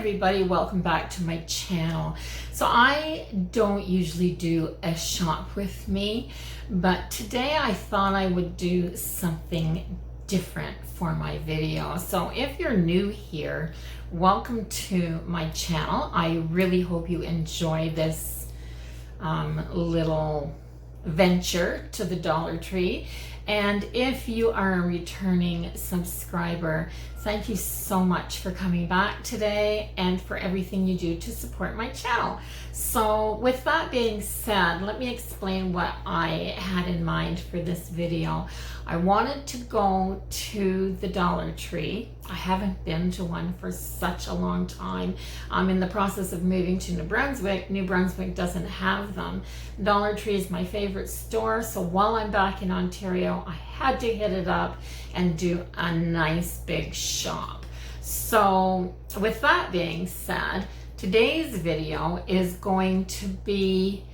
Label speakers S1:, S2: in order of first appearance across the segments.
S1: everybody, welcome back to my channel. So I don't usually do a shop with me, but today I thought I would do something different for my video. So if you're new here, welcome to my channel. I really hope you enjoy this little venture to the Dollar Tree. And if you are a returning subscriber, thank you so much for coming back today and for everything you do to support my channel. So with that being said, let me explain what I had in mind for this video. I wanted to go to the Dollar Tree. I haven't been to one for such a long time. I'm in the process of moving to New Brunswick. New Brunswick doesn't have them. Dollar Tree is my favorite store, so while I'm back in Ontario, I had to hit it up and do a nice big shop. So with that being said, today's video is going to be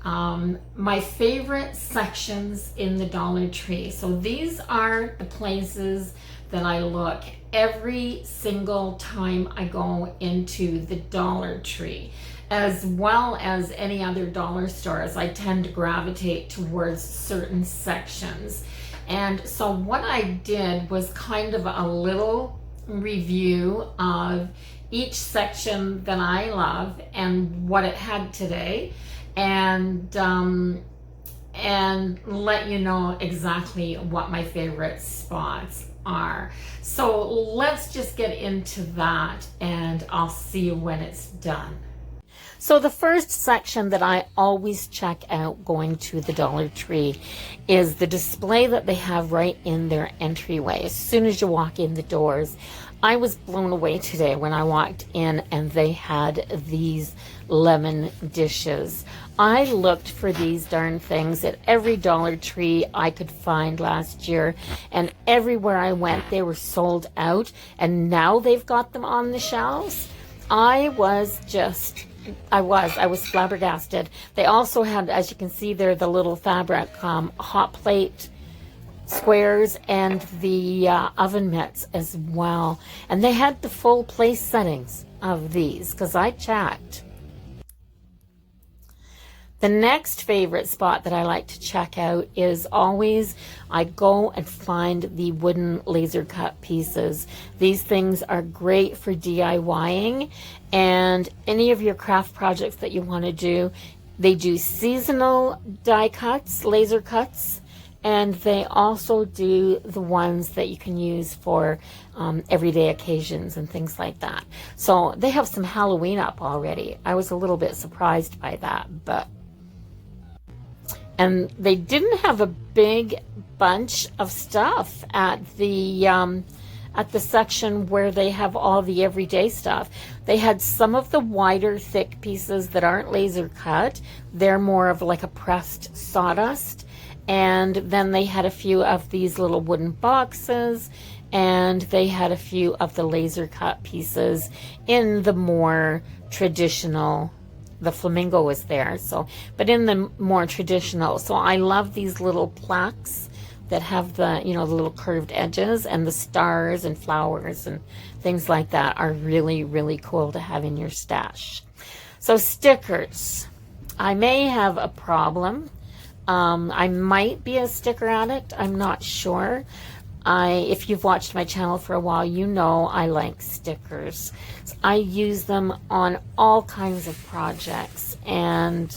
S1: my favorite sections in the Dollar Tree. So these are the places that I look every single time I go into the Dollar Tree, as well as any other dollar stores. I tend to gravitate towards certain sections. And so what I did was kind of a little review of each section that I love and what it had today, and let you know exactly what my favorite spots are. So let's just get into that and I'll see you when it's done. So the first section that I always check out going to the Dollar Tree is the display that they have right in their entryway. As soon as you walk in the doors, I was blown away today when I walked in and they had these lemon dishes. I looked for these darn things at every Dollar Tree I could find last year, and everywhere I went they were sold out, and now they've got them on the shelves. I was flabbergasted. They also had, as you can see there, the little fabric hot plate squares and the oven mitts as well. And they had the full place settings of these because I checked. The next favorite spot that I like to check out is always I go and find the wooden laser cut pieces. These things are great for DIYing and any of your craft projects that you want to do. They do seasonal die cuts, laser cuts, and they also do the ones that you can use for everyday occasions and things like that. So they have some Halloween up already. I was a little bit surprised by that, and they didn't have a big bunch of stuff at the section where they have all the everyday stuff. They had some of the wider, thick pieces that aren't laser cut. They're more of like a pressed sawdust. And then they had a few of these little wooden boxes, and they had a few of the laser cut pieces in the more traditional. The flamingo was there, so, but in the more traditional. So I love these little plaques that have the, the little curved edges, and the stars and flowers and things like that are really, really cool to have in your stash. So stickers. I may have a problem. I might be a sticker addict. I'm not sure. If you've watched my channel for a while, you know I like stickers. So I use them on all kinds of projects, and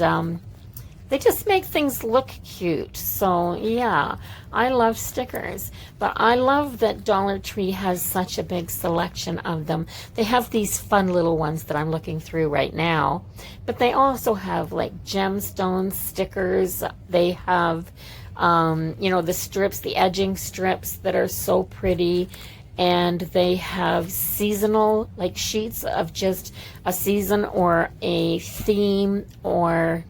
S1: they just make things look cute. So yeah, I love stickers. But I love that Dollar Tree has such a big selection of them. They have these fun little ones that I'm looking through right now, but they also have like gemstone stickers. They have the strips, the edging strips that are so pretty, and they have seasonal like sheets of just a season or a theme, or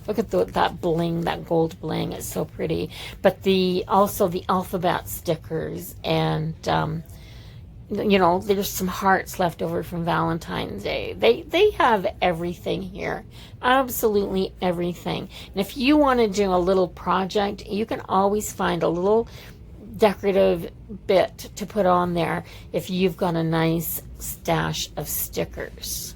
S1: look at that bling, that gold bling, it's so pretty. But also the alphabet stickers, and there's some hearts left over from Valentine's Day. They have everything here, absolutely everything. And if you want to do a little project, you can always find a little decorative bit to put on there if you've got a nice stash of stickers.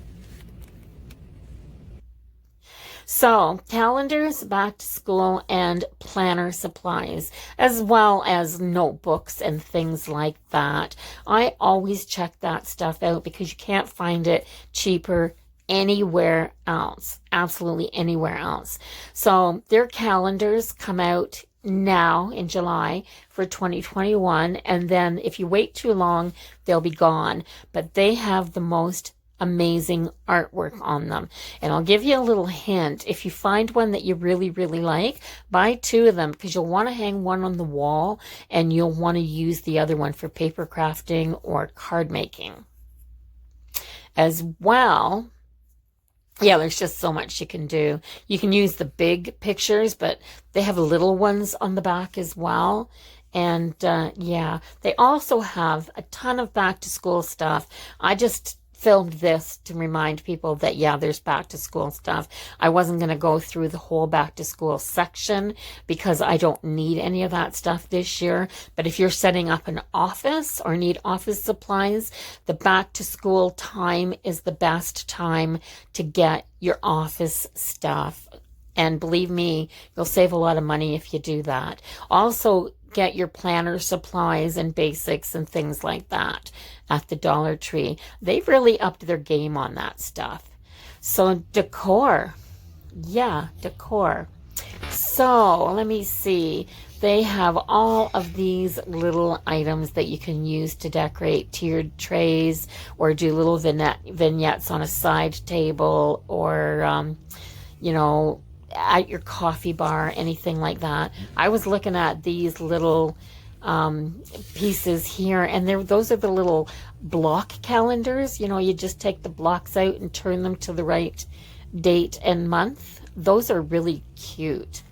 S1: So, calendars, back to school, and planner supplies, as well as notebooks and things like that. I always check that stuff out because you can't find it cheaper anywhere else. Absolutely anywhere else. So, their calendars come out now in July for 2021, and then if you wait too long, they'll be gone. But they have the most amazing artwork on them. And I'll give you a little hint. If you find one that you really, really like, buy 2 of them because you'll want to hang one on the wall and you'll want to use the other one for paper crafting or card making. As well, yeah, there's just so much you can do. You can use the big pictures, but they have little ones on the back as well. And yeah, they also have a ton of back to school stuff. I just filmed this to remind people that, yeah, there's back to school stuff. I wasn't going to go through the whole back to school section because I don't need any of that stuff this year. But if you're setting up an office or need office supplies, the back to school time is the best time to get your office stuff. And believe me, you'll save a lot of money if you do that. Also, get your planner supplies and basics and things like that at the Dollar Tree. They've really upped their game on that stuff. So Decor. Yeah, Decor. So let me see. They have all of these little items that you can use to decorate tiered trays or do little vignettes on a side table or, you know, at your coffee bar, anything like that. I was looking at these little pieces here, and those are the little block calendars. You know, you just take the blocks out and turn them to the right date and month. Those are really cute.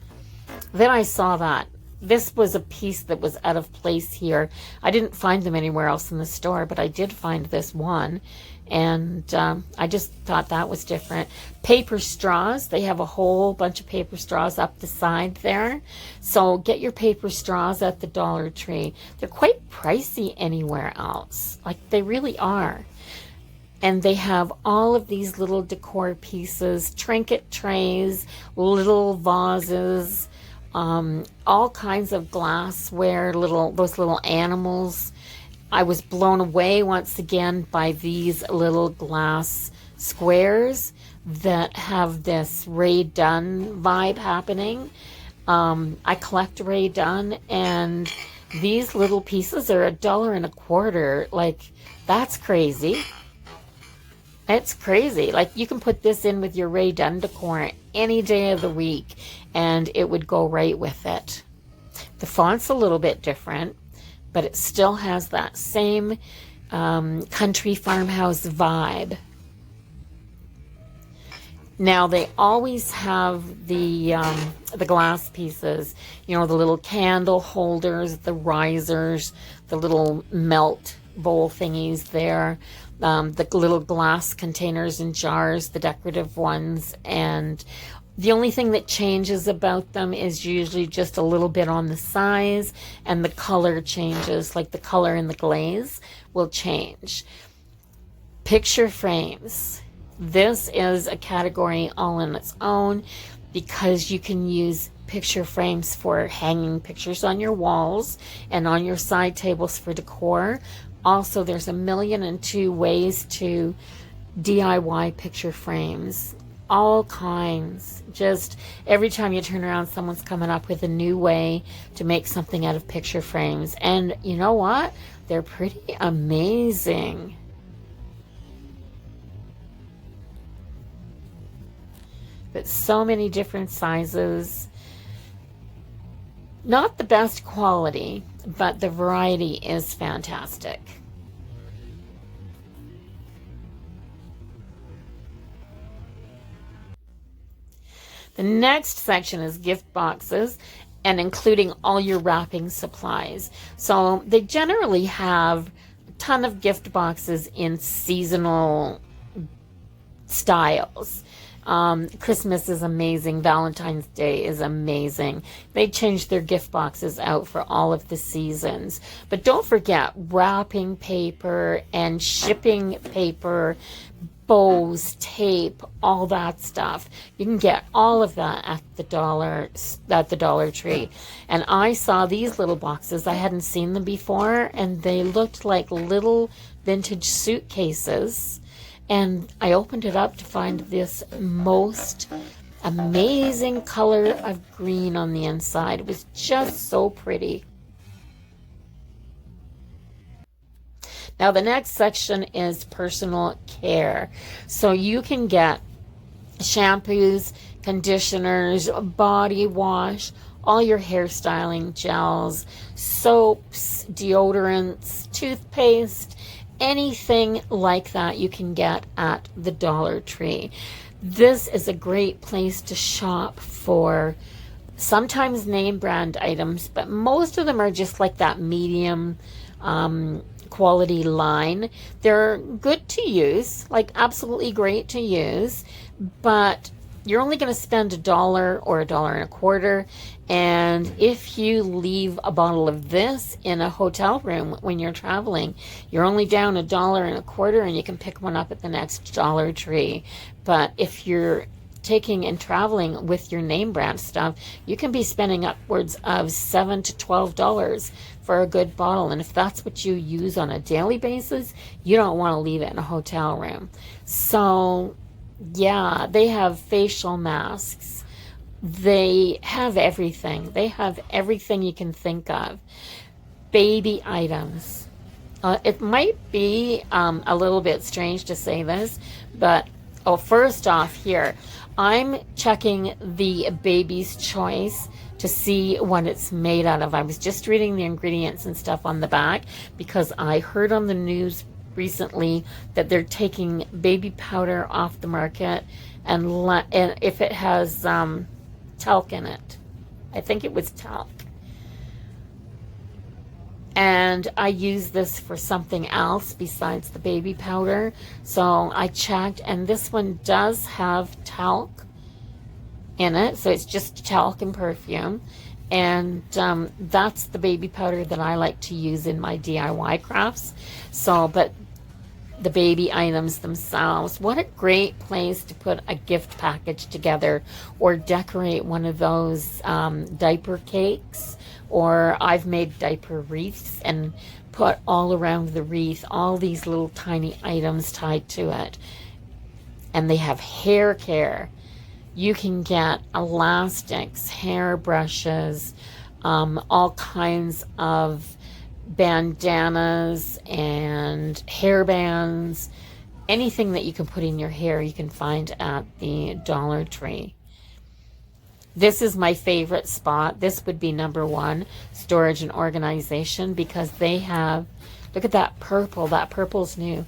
S1: Then I saw that this was a piece that was out of place here. I didn't find them anywhere else in the store, but I did find this one. And I just thought that was different. Paper straws. They have a whole bunch of paper straws up the side there. So get your paper straws at the Dollar Tree. They're quite pricey anywhere else. Like, they really are. And they have all of these little decor pieces, trinket trays, little vases, all kinds of glassware, those little animals. I was blown away once again by these little glass squares that have this Ray Dunn vibe happening. I collect Ray Dunn, and these little pieces are $1.25. Like, that's crazy. It's crazy. Like, you can put this in with your Ray Dunn decor any day of the week, and it would go right with it. The font's a little bit different, but it still has that same country farmhouse vibe. Now, they always have the glass pieces, you know, the little candle holders, the risers, the little melt bowl thingies there, the little glass containers and jars, the decorative ones, and the only thing that changes about them is usually just a little bit on the size, and the color changes, like the color in the glaze will change. Picture frames. This is a category all in its own because you can use picture frames for hanging pictures on your walls and on your side tables for decor. Also, there's 1,000,002 ways to DIY picture frames. All kinds. Just every time you turn around, someone's coming up with a new way to make something out of picture frames. And you know what? They're pretty amazing. But so many different sizes. Not the best quality, but the variety is fantastic. The next section is gift boxes and including all your wrapping supplies. So they generally have a ton of gift boxes in seasonal styles. Christmas is amazing. Valentine's Day is amazing. They change their gift boxes out for all of the seasons. But don't forget wrapping paper and shipping paper, bows, tape, all that stuff. You can get all of that at the Dollar Tree. And I saw these little boxes. I hadn't seen them before, and they looked like little vintage suitcases. And I opened it up to find this most amazing color of green on the inside. It was just so pretty. Now the next section is personal care. So you can get shampoos, conditioners, body wash, all your hairstyling gels, soaps, deodorants, toothpaste, anything like that you can get at the Dollar Tree. This is a great place to shop for sometimes name brand items, but most of them are just like that medium quality line. They're good to use, like absolutely great to use, but you're only going to spend $1 or $1.25. And if you leave a bottle of this in a hotel room when you're traveling, you're only down $1.25, and you can pick one up at the next Dollar Tree. But if you're taking and traveling with your name brand stuff, you can be spending upwards of $7 to $12 for a good bottle. And if that's what you use on a daily basis, you don't want to leave it in a hotel room. So yeah, they have facial masks. They have everything. They have everything you can think of. Baby items. It might be a little bit strange to say this, but first off here, I'm checking the Baby's Choice to see what it's made out of. I was just reading the ingredients and stuff on the back because I heard on the news recently that they're taking baby powder off the market, and if it has talc in it. I think it was talc. And I use this for something else besides the baby powder. So I checked, and this one does have talc in it. So it's just talc and perfume. And that's the baby powder that I like to use in my DIY crafts. So, but the baby items themselves, what a great place to put a gift package together or decorate one of those diaper cakes. Or I've made diaper wreaths and put all around the wreath all these little tiny items tied to it. And they have hair care. You can get elastics, hair brushes, all kinds of bandanas and hair bands. Anything that you can put in your hair you can find at the Dollar Tree. This is my favorite spot. This would be number one, storage and organization, because they have, look at that purple. That purple's new.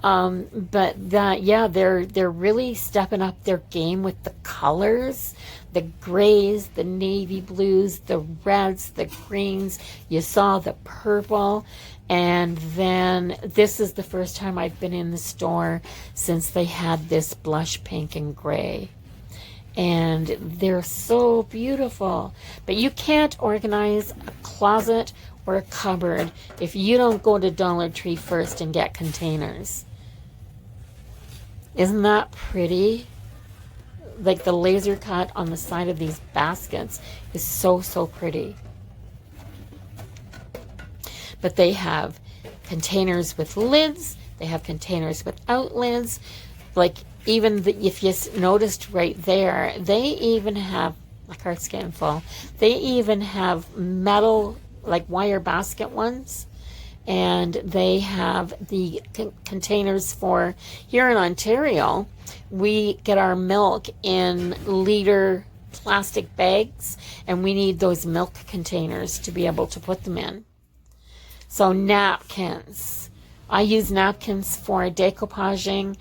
S1: But that, yeah, they're really stepping up their game with the colors, the grays, the navy blues, the reds, the greens. You saw the purple. And then this is the first time I've been in the store since they had this blush pink and gray. And they're so beautiful. But you can't organize a closet or a cupboard if you don't go to Dollar Tree first and get containers. Isn't that pretty? Like the laser cut on the side of these baskets is so, so pretty. But they have containers with lids. They have containers without lids. Like, even if you noticed right there, they even have, my cart's getting full, they even have metal, like wire basket ones. And they have the containers for, here in Ontario, we get our milk in liter plastic bags, and we need those milk containers to be able to put them in. So napkins. I use napkins for decoupaging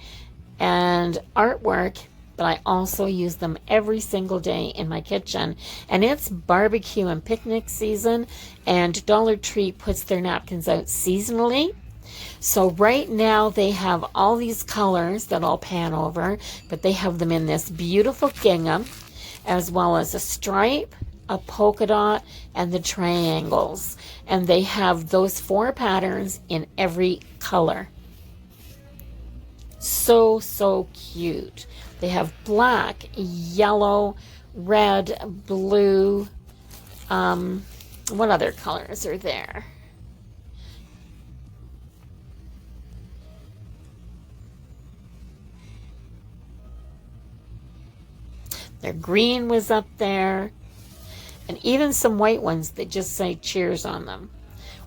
S1: and artwork, but I also use them every single day in my kitchen. And it's barbecue and picnic season, and Dollar Tree puts their napkins out seasonally. So right now they have all these colors that I'll pan over, but they have them in this beautiful gingham, as well as a stripe, a polka dot, and the triangles. And they have those 4 patterns in every color. So, so cute. They have black, yellow, red, blue. What other colors are there? Their green was up there. And even some white ones that just say cheers on them,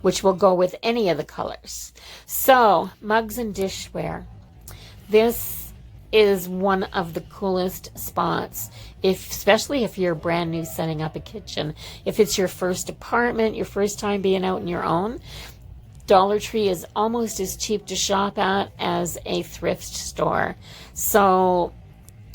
S1: which will go with any of the colors. So, mugs and dishware. This is one of the coolest spots, especially if you're brand new setting up a kitchen. If it's your first apartment, your first time being out on your own, Dollar Tree is almost as cheap to shop at as a thrift store. So,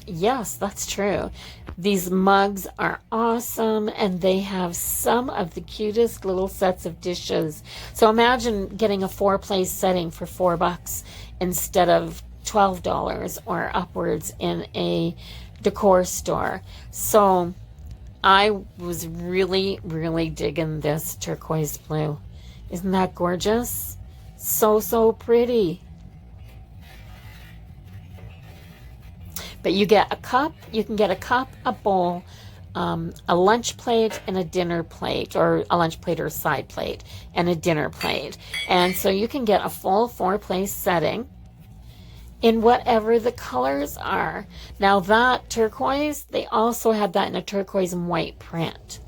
S1: yes, that's true. These mugs are awesome, and they have some of the cutest little sets of dishes. So imagine getting a 4-place setting for $4 instead of $12 or upwards in a decor store. So I was really, really digging this turquoise blue. Isn't that gorgeous? So, so pretty. But you get a cup, you can get a cup, a bowl, a lunch plate, and a dinner plate, or a lunch plate or a side plate, and a dinner plate. And so you can get a full 4-place setting in whatever the colors are. Now that turquoise, they also had that in a turquoise and white print.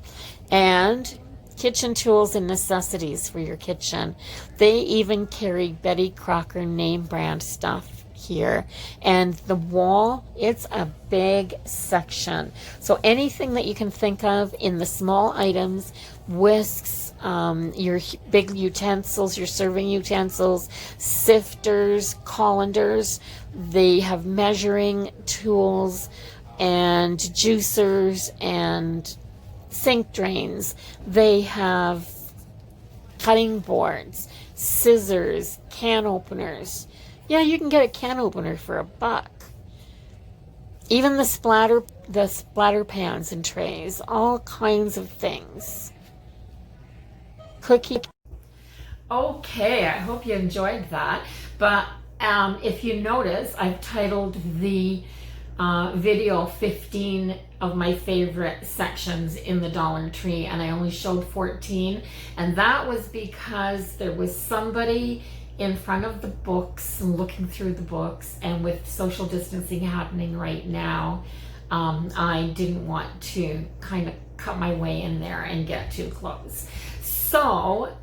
S1: And kitchen tools and necessities for your kitchen. They even carry Betty Crocker name brand stuff here. And the wall, it's a big section. So anything that you can think of in the small items, whisks, your big utensils, your serving utensils, sifters, colanders, they have measuring tools and juicers and sink drains. They have cutting boards, scissors, can openers. Yeah, you can get a can opener for $1. Even the splatter pans and trays, all kinds of things. Cookie. Okay, I hope you enjoyed that. But if you notice, I've titled the video 15 of my favorite sections in the Dollar Tree, and I only showed 14. And that was because there was somebody in front of the books, looking through the books, and with social distancing happening right now, I didn't want to kind of cut my way in there and get too close. So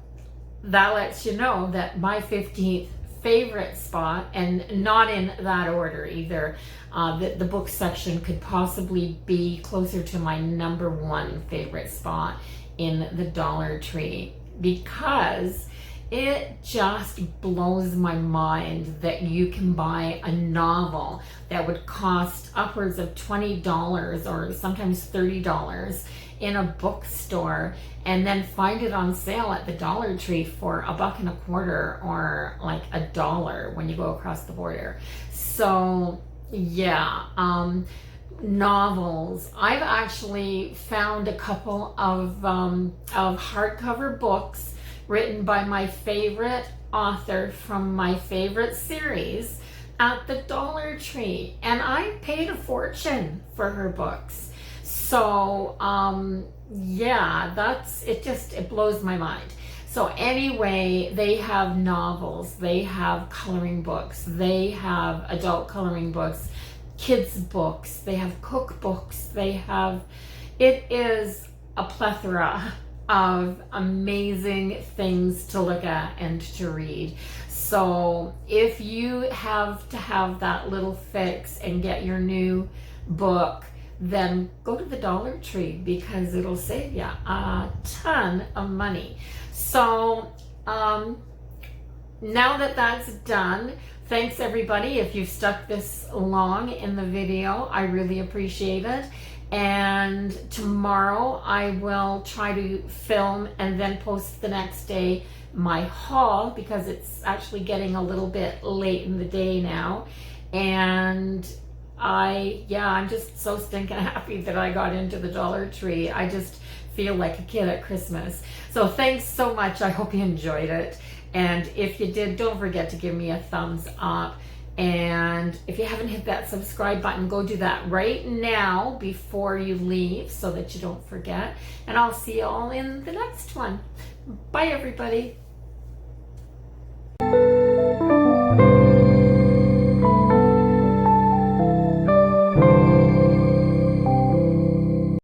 S1: that lets you know that my 15th favorite spot, and not in that order either, that the book section could possibly be closer to my number 1 favorite spot in the Dollar Tree, because it just blows my mind that you can buy a novel that would cost upwards of $20 or sometimes $30 in a bookstore, and then find it on sale at the Dollar Tree for $1.25 or like $1 when you go across the border. So yeah, novels. I've actually found a couple of hardcover books written by my favorite author from my favorite series at the Dollar Tree, and I paid a fortune for her books. So yeah, it blows my mind. So anyway, they have novels, they have coloring books, they have adult coloring books, kids books, they have cookbooks, it is a plethora of amazing things to look at and to read. So if you have to have that little fix and get your new book, then go to the Dollar Tree, because it'll save you a ton of money. So now that that's done, Thanks everybody if you've stuck this long in the video. I really appreciate it. And tomorrow I will try to film and then post the next day my haul, because it's actually getting a little bit late in the day now. And I'm just so stinking happy that I got into the Dollar Tree. I just feel like a kid at Christmas. So thanks so much. I hope you enjoyed it. And if you did, don't forget to give me a thumbs up. And if you haven't hit that subscribe button, go do that right now before you leave so that you don't forget. And I'll see you all in the next one. Bye, everybody.